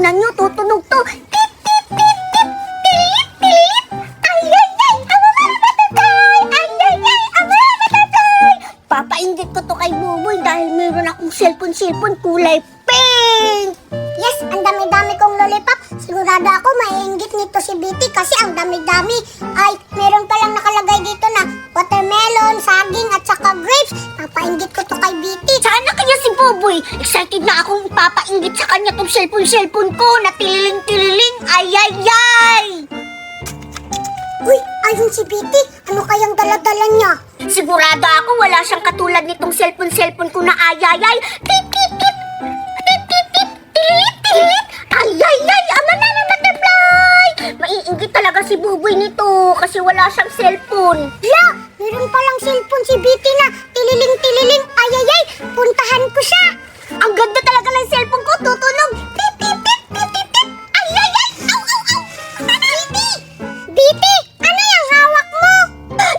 tingnan nyo, tutunog to. Tip, tip, tip, tip, tilip, tilip. Ay, ay, ay, amo matatay. Ay, ay, ay, amo matatay. Papainggit ko to kay Buboy dahil meron akong cellphone kulay pink. Yes, ang dami-dami kong lollipop. Sigurado ako maiinggit nito si Bitty kasi ang dami-dami. Ay, meron palang nakalagay dito na watermelon, saging at saka grapes. Papainggit ko to kay Bitty. Sana kaya si Buboy. Excited na akong ipapainggit sa kanya tong cellphone ko na tililing-tililing. Ay, ay, ay. Uy, ayun si Bitty. Ano kayang dala-dala niya? Sigurado ako wala siyang katulad nitong cellphone ko na ay, ay, ay. Tip, tip, tip. Tip, tip, tip. Tilip, tilip. Ay, ay, ay. Ama na na butterfly. Maiinggit talaga si Buboy nito kasi wala siyang cellphone. La, meron palang cellphone si Bitty na tililing-tililing. Ay, ay, ay. Puntahan ko siya. Ang ganda talaga ng cellphone ko. Tutunog. Tip, tip, tip. Tip, tip, tip. Ay, ay, ay. Au, au, au. Bitty! Bitty! Ano yung hawak mo?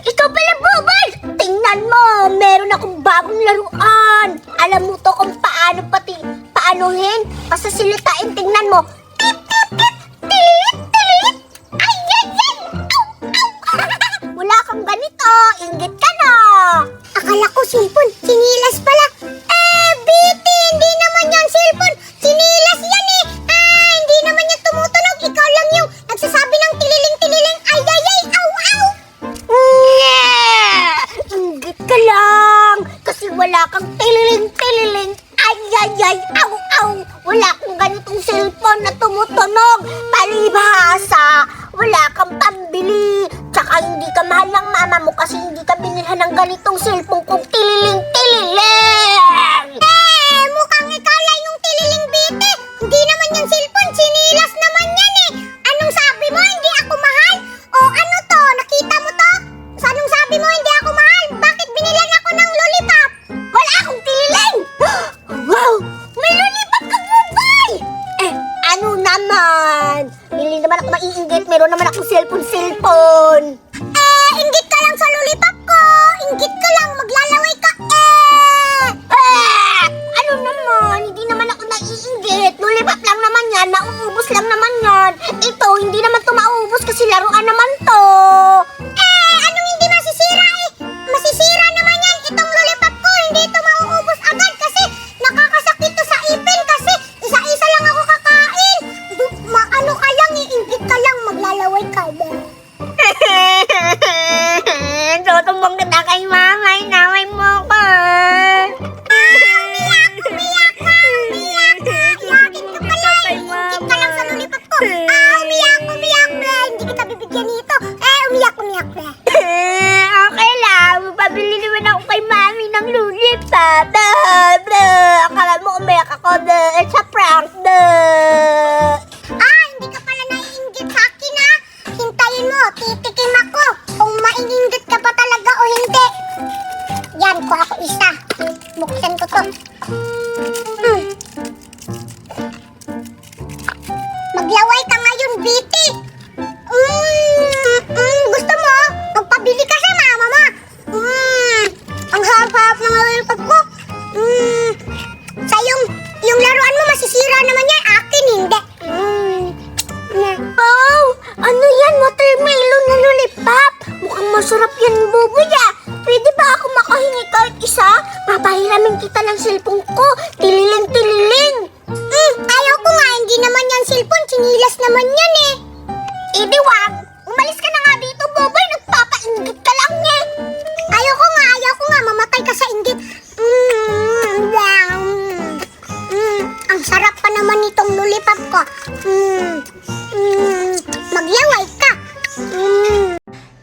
Ikaw pala, Buboy! Tingnan mo, meron akong bagong laruan. Alam mo to kung paanohin, pasasilitain, tingnan mo. Tip, tip, tip, tilip, tilip. Ay, ay, ay! Au, au! Wala kang ganito, inggit ka na. Akala ko cellphone, sinilas pala. Bitty, hindi naman yan cellphone. Sinilas yan eh. Hindi naman yan tumutunog. Ikaw lang yung nagsasabi ng tililing-tililing. Ay, ay, ay, au, au. Inggit ka lang, kasi wala kang tililing-tililing. Ay, ay, ay, au, au. Wala kang ganitong cellphone na tumutunog. Palibhasa, wala kang pambili. Tsaka hindi ka mahal ng mama mo kasi hindi ka binilhan ng ganitong cellphone kung tililing-tililing. Mukhang ikala yung tililing, Bitty. Hindi naman yung cellphone, sinilas naman yan eh. Anong sabi mo, hindi ako mahal? O ano to, nakita mo to? So, anong sabi mo, hindi ako mahal? Bakit binilan ako ng lollipop? Wala akong tililing! Wow! May lollipop ka, Buboy! Ano naman? Hindi naman ako maiinggit. Meron naman akong cellphone. Inggit ka lang sa lollipop ko. Inggit ka lang, maglalaway ka. Ano naman? Hindi naman ako naiinggit. Lollipop lang naman yan. Nauubos lang naman yan. Ito, hindi naman to mauubos kasi laruan naman to. Anong hindi masisira eh? Masisira naman yan. Itong lollipop ko, hindi ito mauubos agad kasi nakakasakit to sa ipin kasi isa-isa lang ako kakain. Ano ka lang, iinggit ka lang, maglalaway ka. Tutumbong kita kay mama. Inaway mo ko. Umiyak ka! Yakit ka pala, iinggit ka lang sa lollipop ko. Umiyak, pre. Hindi kita bibigyan nito. Umiyak, pre. Okay lang. Pabili naman ako kay mami ng lollipop. Akala mo umiyak ako. It's a prank. Hindi ka pala naiinggit sa akin ha. Hintayin mo, titikim ako kung maiinggit ka pa talaga o hindi. Yan, kuha ko isa. Buksan ko to. Maglaway ka ngayon, Bitty. Gusto mo? Magpabili ka sa mama mo. Ang harap-harap ng lollipop ko. Sa yung laruan mo, masisira naman yan. Akin, hindi. Oh, ano yan? Watermelon na lollipop. Mukhang masarap yan, Buboy ah. Pwede ba ako makahingi kahit isa? Papahiramin kita ng cellphone ko. Tililing-tililing. Ayaw ko nga, hindi naman yan cellphone. Sinilas naman yan eh. Di wag. Umalis ka na nga dito, Buboy. Nagpapainggit ka lang eh. Ayaw ko nga. Mamatay ka sa inggit. Ang sarap pa naman itong lollipop ko. Maglaway ka.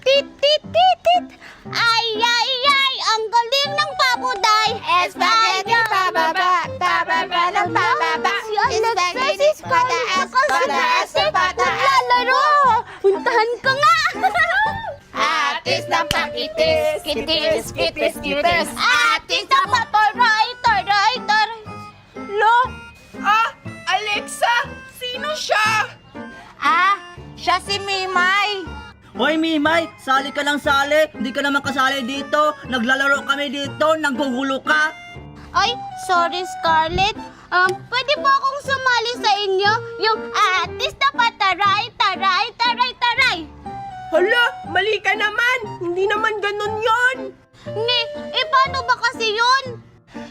Tit, tit, tit, tit. Ay, ay, ay. Ang galing ng pabuday. Spaghetti pababa, pababa ng pababa. Spaghetti pataas, pataas, pataas. Lalaro. Puntahan ka nga. Atis ng pakitis, kitis, kitis, kitis. Atis na patoray, taray, taray. Lo? Alexa, sino siya? Siya si Mimay. Hoy Mimay, sali ka lang sali. Hindi ka naman kasali dito. Naglalaro kami dito, nanggugulo ka. Ay, sorry Scarlett. Pwede po akong sumali sa inyo? Yung atis na pataray, taray, taray, taray. Hala, mali ka naman. Hindi naman ganun yon. Paano ba kasi yun?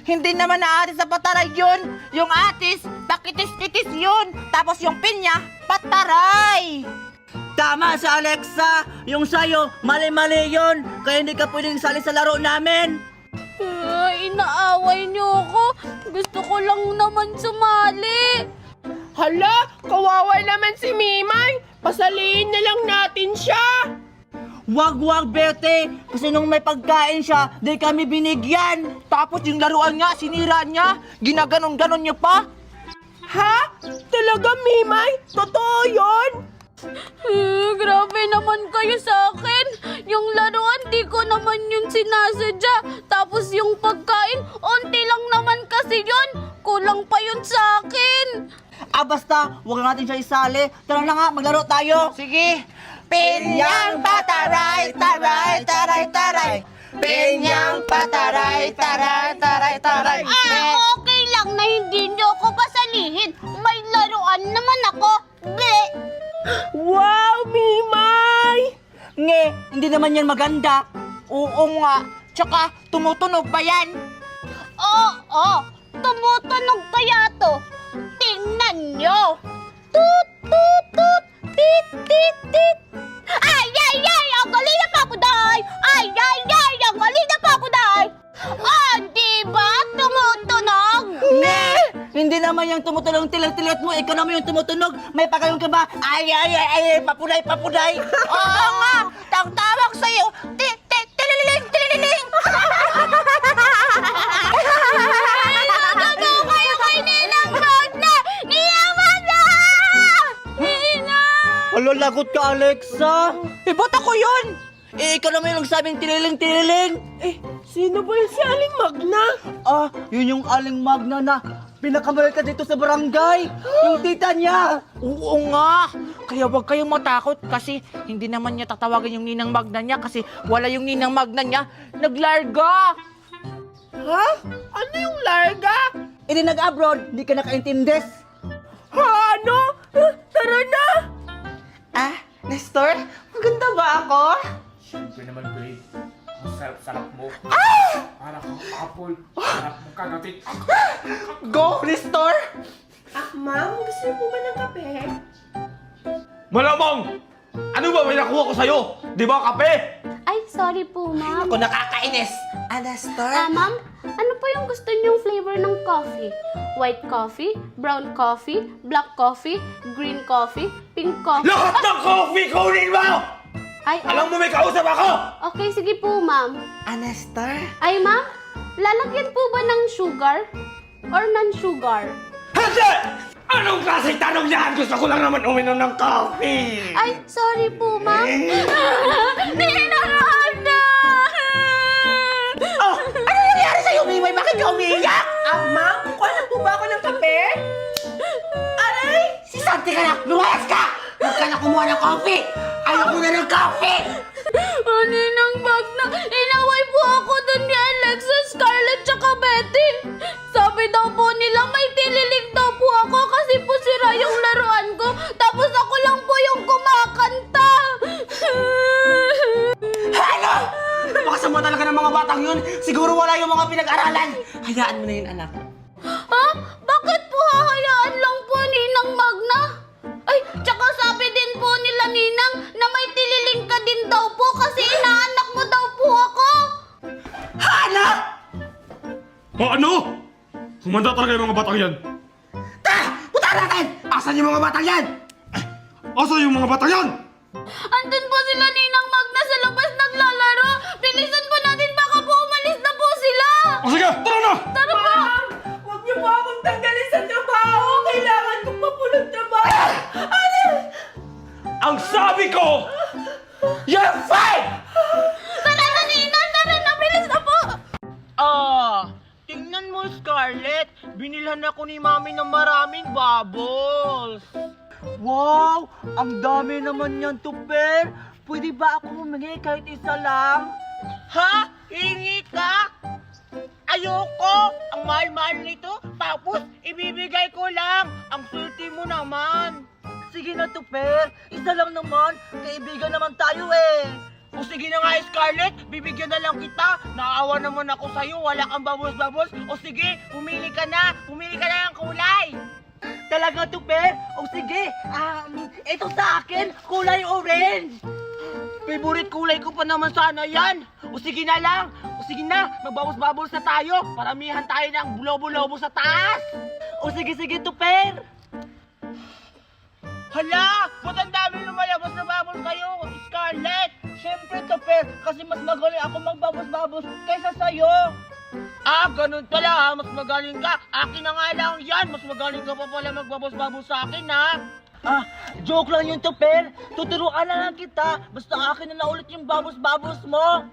Hindi naman na atis sa pataray yun. Yung atis, pakitis-kitis yun. Tapos yung pinya, pataray. Tama sa Alexa! Yung sayo, mali-mali yun! Kaya hindi ka pwedeng sali sa laro namin! Inaaway niyo ako. Gusto ko lang naman sumali. Hala, kawawa naman si Mimay. Pasaliin na lang natin siya. Wag, Bete! Kasi nung may pagkain siya, di kami binigyan! Tapos yung laruan niya, sinira niya. Ginaganon-ganon niya pa. Ha? Talaga, Mimay? Totoo yun? Grabe naman kayo sa akin. Yung laruan, di ko naman yun sinasadya. Tapos yung pagkain, onti lang naman kasi yun. Kulang pa yun sa akin. Basta, wag natin siya isali. Tara na nga, maglaro tayo! Sige. Pinyang pataray, taray, taray, taray. Pinyang pataray, taray, taray, taray. Okay lang na hindi niyo ako pasalihin. May laruan naman ako. Ble! Wow, Mimay! Nge, hindi naman yan maganda! Oo nga. Tsaka, tumutunog pa yan. Oo, tumutunog kaya to. Tingnan nyo. Tut, tut, tut. Tit, tit, tit. Ay, ang galing na papuday. Ay, ang galing na papuday. Diba tumutunog? Nge! Hindi naman yung tumutulong tilang-tilat mo, ikaw naman yung tumutunog! May pagayong ka ba? Ay, papuday! Oo nga. Tawag sa'yo. Tililing, tililing. Nagagawa kayo kay Ninang Magna! Ninang Magna! Alo, lagot ka, Alexa! Ba't ako yun? Ikaw naman yung nagsabing tililing! Sino ba yung si Aling Magna? Yun yung Aling Magna na pinakamalika dito sa barangay! Yung tita niya! Oo nga. Kaya wag kayong matakot kasi hindi naman niya tatawagin yung Ninang Magna niya kasi wala yung Ninang Magna niya. Naglarga. Ha? Ano yung larga? Hindi nag-abroad, hindi ka nakaintindes! Ano? Tara na! Nestor, maganda ba ako? Siyempre naman, babe. Ang sarap-sarap mo. Para kang apple. Sarap mo kagatin. Go, Nestor! Ma'am, gusto niyo po ba ng kape? Malamang! Ano ba may nakuha ko sa'yo? Di ba kape? Ay, sorry po, ma'am. Ako nakakainis. Nestor? Ma'am, ano po yung gusto niyong flavor ng coffee? White coffee, brown coffee, black coffee, green coffee, pink coffee. Lahat ng coffee kunin mo! Ay, Alam mo may kausap ako! okay, sige po, ma'am. Nestor? Ay, ma'am, lalagyan po ba ng sugar or non-sugar? Hindi! Anong klaseng tanong yan? Gusto ko lang naman uminom ng coffee! Ay, sorry po, ma'am. Ninaraan na! Ano nangyari sa'yo, Mimay? Bakit ka umiiyak? Ma'am, kuha na po ba ako ng kape? Aray! Si Santi ka na! Lumayas ka! Huwag ka na kumuha ng coffee! Ayaw ko na ng coffee! Ninang Magna, inaway po ako dun ni Alexa, Scarlett, tsaka Betty. Sabi daw po nila may tililig daw po ako kasi po sira yung laruan ko. Tapos ako lang po yung kumakanta. Ano? Napakasama talaga ng mga batang yun. Siguro wala yung mga pinag-aralan. Hayaan mo na yun, anak. Ha? Bakit po hahayaan lang po Ninang Magna? Ay, tsaka sabi din po nila Ninang na may tililing ka din daw po kasi inaanak mo daw po ako. Anak! Ano? Humanda talaga yung mga batang yan. Punta natin! Asan yung mga batang yan? Asa yung mga batang yan? Andun po sila Ninang Magna sa labas naglalaro. Bilisan po natin baka po umalis na po sila. O sige, tara na! Tara po. Huwag niyo po akong tanggalin sa trabaho. Kailangan ko pa po ng trabaho. Ano? Ang sabi ko! You're fired! Tara na Ninang, tara na. Bilis na po. Tingnan mo, Scarlett. Binilhan ako ni Mami ng maraming bubbles. Wow! Ang dami naman yan, Tupper! Pwede ba ako humingi kahit isa lang? Ha? Hingi ka? Ayoko! Ang mahal-mahal nito, tapos ibibigay ko lang. Ang swerte mo naman. Sige na, Tuper. Isa lang naman. Kaibigan naman tayo eh. O sige na nga, Scarlett. Bibigyan na lang kita. Naawa naman ako sa'yo. Wala kang babos-babos. O sige, pumili ka na. Pumili ka na ng kulay. Talaga, Tuper? O sige, ito sa akin, kulay orange. Favorite kulay ko pa naman sana yan. O sige na lang. O sige na, magbabos-babos na tayo. Paramihan tayo ng lobo-lobo sa taas. O sige, Tuper. Hala, ba't ang dami lumalabas na babos kayo, Scarlett? Siyempre, Tuper, kasi mas magaling ako magbabos-babos kaysa sa'yo. Ah, ganun pala ha, mas magaling ka. Akin na nga lang yan, mas magaling ka pa pala magbabos-babos sa akin ha. Ah, joke lang yun, Tuper. Tuturuan na lang kita, basta akin na ulit yung babos-babos mo.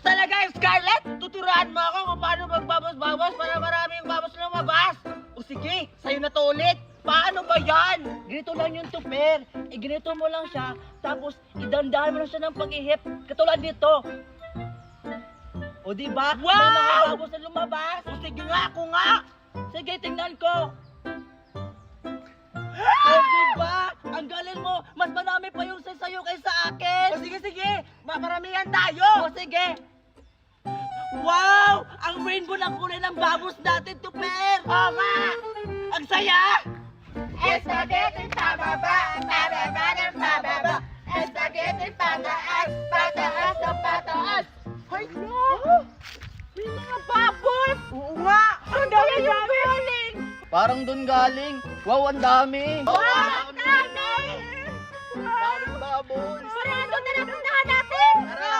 Talaga, Scarlett? Tuturuan mo ako kung paano magbabos-babos para maraming babos na lumabas. O sige, sa'yo na to ulit. Paano ba yan? Ganito lang yung Tuper. Ganito mo lang siya, tapos idandahan mo lang siya ng pag-ihip. Katulad dito. O diba? Wow! May mga babos na lumabas. O sige nga, ako nga. Sige, tingnan ko. O diba? Ang galing mo. Mas marami pa yung sa'yo kaysa akin. O sige. Maparamihan tayo. O sige. Wow! Ang rainbow ng kulay ng babos natin, Tuper. O nga! Ang saya! Spaghetti pababa, pababa ng pababa. Spaghetti pataas, pataas ng pataas. Ay, no! May mga babos! Oo nga! Ang dami yung galing! Parang doon galing. Wow, ang dami! Wow, ang dami! Daming babos! Parado na lang puntahan natin! Tara!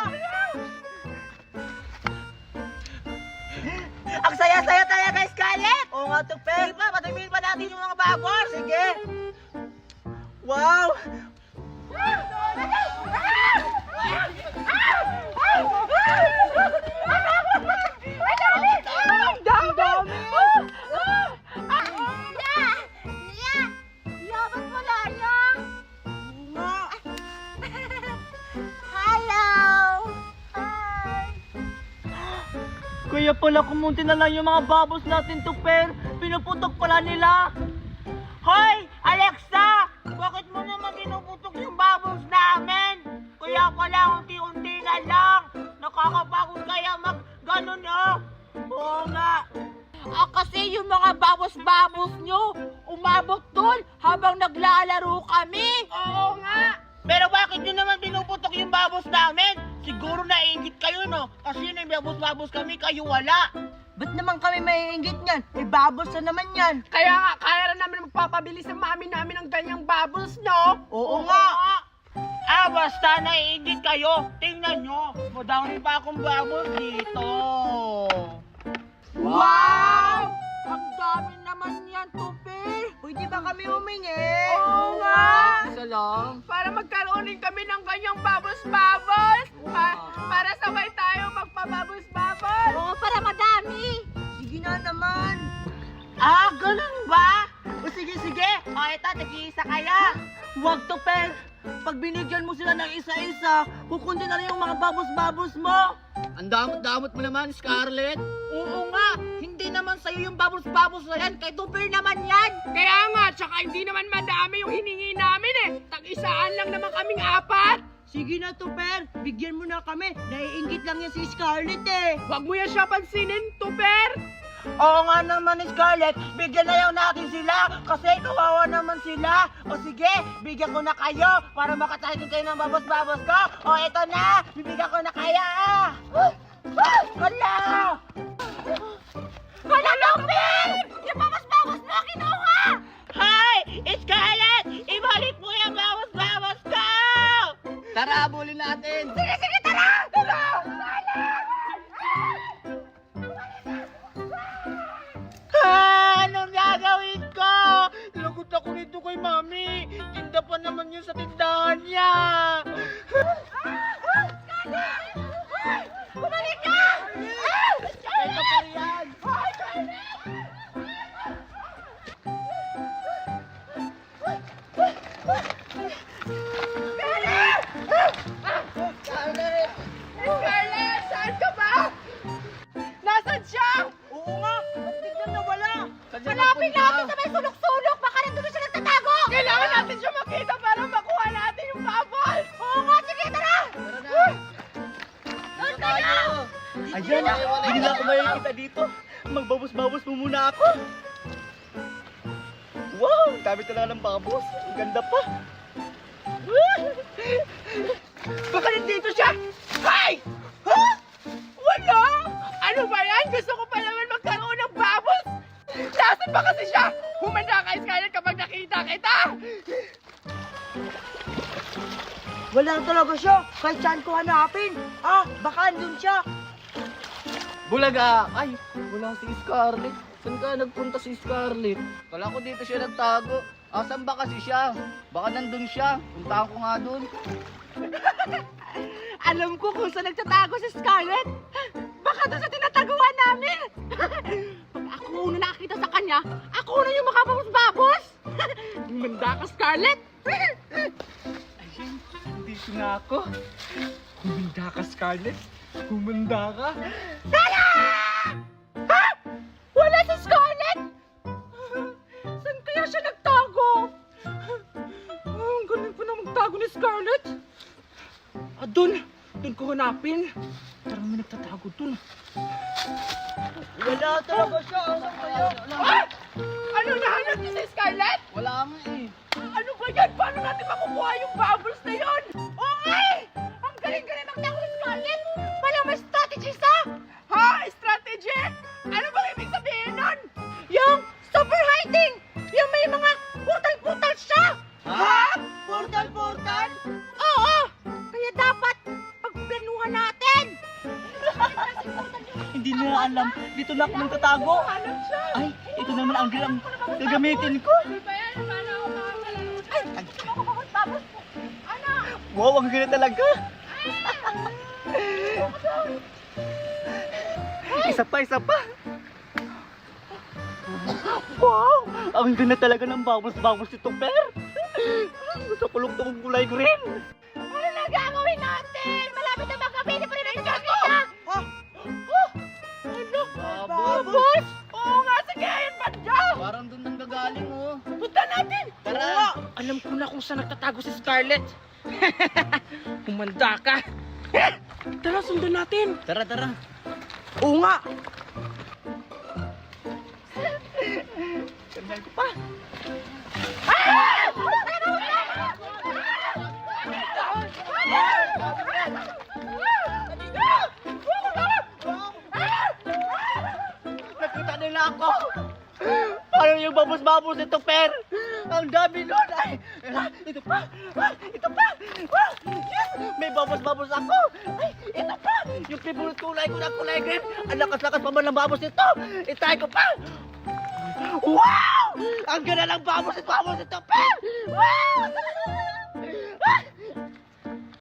Ang saya-saya tayo guys, Scarlett! Oo nga, Tuper! Sige pa, patingin pa natin yung mga babos! Sige! Wow! Ang dami! Labas mo lang yan! Hello! Hi! Kaya pala kumunti na lang yung mga babos natin, Tuper. Pinuputok pala nila. Hoy! Alexa! Bakit mo naman pinuputok yung babos namin? Kaya pala unti-unti na lang. Nakakapagod kaya mag-ganon Oo nga. Kasi yung mga babos-babos nyo, umabot dun habang naglalaro kami. Oo nga. Pero bakit nyo naman pinuputok yung babos namin? Siguro naiingit kayo, no? Kasi yung babos-babos kami, kayo wala. Ba't naman kami maiingit niyan? Babos na naman yan. Kaya nga, kaya na namin magpapabili sa mami namin ng ganyang bubbles, no? Oo nga. Basta naiingit kayo. Tingnan nyo. Madami pa akong babos dito. Wow! Ang dami naman yan, Tupi. Pwede ba kami humingi? Oo nga. Isa lang. Para magkaroon din kami ng ganyang bubbles-bubbles. Para sabay tayo magpabubbles-bubbles. Oo, para madami! Sige na naman. Ganun ba? O sige. O eto, nag-iisa kaya. Huwag, Tuper. Pag binigyan mo sila ng isa-isa, kukundi na rin yung mga babos-babos mo. Ang damot-damot mo naman, Scarlett. Oo nga. Hindi naman sa'yo yung babos-babos na yan. Kay Tuper naman yan. Kaya nga, tsaka hindi naman madami yung hiningi namin eh. Tag-isaan lang naman kaming 4. Sige na, Tuper. Bigyan mo na kami. Naiingit lang yan si Scarlett eh. Huwag mo yan siya pansinin, Tuper. Oo nga naman, Scarlett. Bigyan na lang natin sila. Kasi kawawa naman sila. O sige, bigyan ko na kayo para makatagin kayo ng babos-babos ko. O eto na, bibigyan ko na kaya. Hala! Hala, Tuper! Yung babas-babos mo, kinuha! Hi! Scarlett! Ibalik mo yung babos-babos ko! Tara, abulin natin. Sige, tara! Anong gagawin ko? Lagot ako nito kay Mami. Tinda pa naman yun sa tindahan niya. Bumalik ka! Ito pa yan. Scarlett, saan ka ba? Nasaan siya? Babos-babos mo muna ako. Wow, dami talaga ng babos. Ang ganda pa. Baka nandito siya! Hay! Ha? Wala! Ano ba yan? Gusto ko pa naman magkaroon ng babos! Nasaan ba kasi siya? Humanda ka, Scarlett, kapag nakita kita! Wala talaga siya. Kahit saan ko hanapin. Baka andun siya. Bulaga! Ay, wala si Scarlett. Saan ka nagpunta si Scarlett? Kala ko dito siya nagtago. Asan ba kasi siya? Baka nandun siya. Puntahan ko nga dun. Alam ko kung saan nagtatago si Scarlett. Baka doon sa tinataguan namin. Pag ako una nakakita sa kanya, ako na yung makapapos-babos. Manda ka, Scarlett. Ayun, dito na ako. Humanda ka, Scarlett. Humanda ka. Tara! Ha? Wala si Scarlett! Saan kaya siya nagtago? Ang galing pa na magtago ni Scarlett. Doon ko hanapin. Parang may nagtatago doon. Wala talaga siya. Asan kaya? Ano nahanap niyo si Scarlett? Wala nga eh. Ano ba yan? Paano natin makukuha yung bubbles na yun? Oo nga eh! Ang galing-galing magtago ni Scarlett. Wala may strategy sa? Ha? Strategy? Ano bang ibig sabihin nun? Yung super hiding! Yung may mga portal-portal siya! Ha? Portal-portal? Oo! Kaya dapat pagplanuhan natin! Hindi nila alam. Dito na ako nagtatago. Ay, ito naman ang gagamitin ko. Ay, wow, ang ganda talaga. Isa pa. Wow, ang ganda talaga ng babos-babos nito, Per. Gusto ko lang itong kulay green. Ano na gagawin natin? Malapit na magabi, di pa rin natin nakita. Ano? Babos? Oo nga, sige, ayun pa dyan. Parang doon nang gagaling, oh. Punta natin. Tara. Alam ko na kung saan nagtatago si Scarlett. Humanda ka. Tara, sundan natin. Tara. Oo nga. Sundan ko pa. Nakita nila ako. Parang yung babos-babos nito, Per. Ang dami nun. Ay, ito pa. Yes, may babos-babos ako. Ay, ito pa. Yung favorite kulay ko na kulay green. Ang lakas-lakas pa man ng babos nito. Itay ko pa. Wow! Ang ganda ng babos nito, Per. Wow!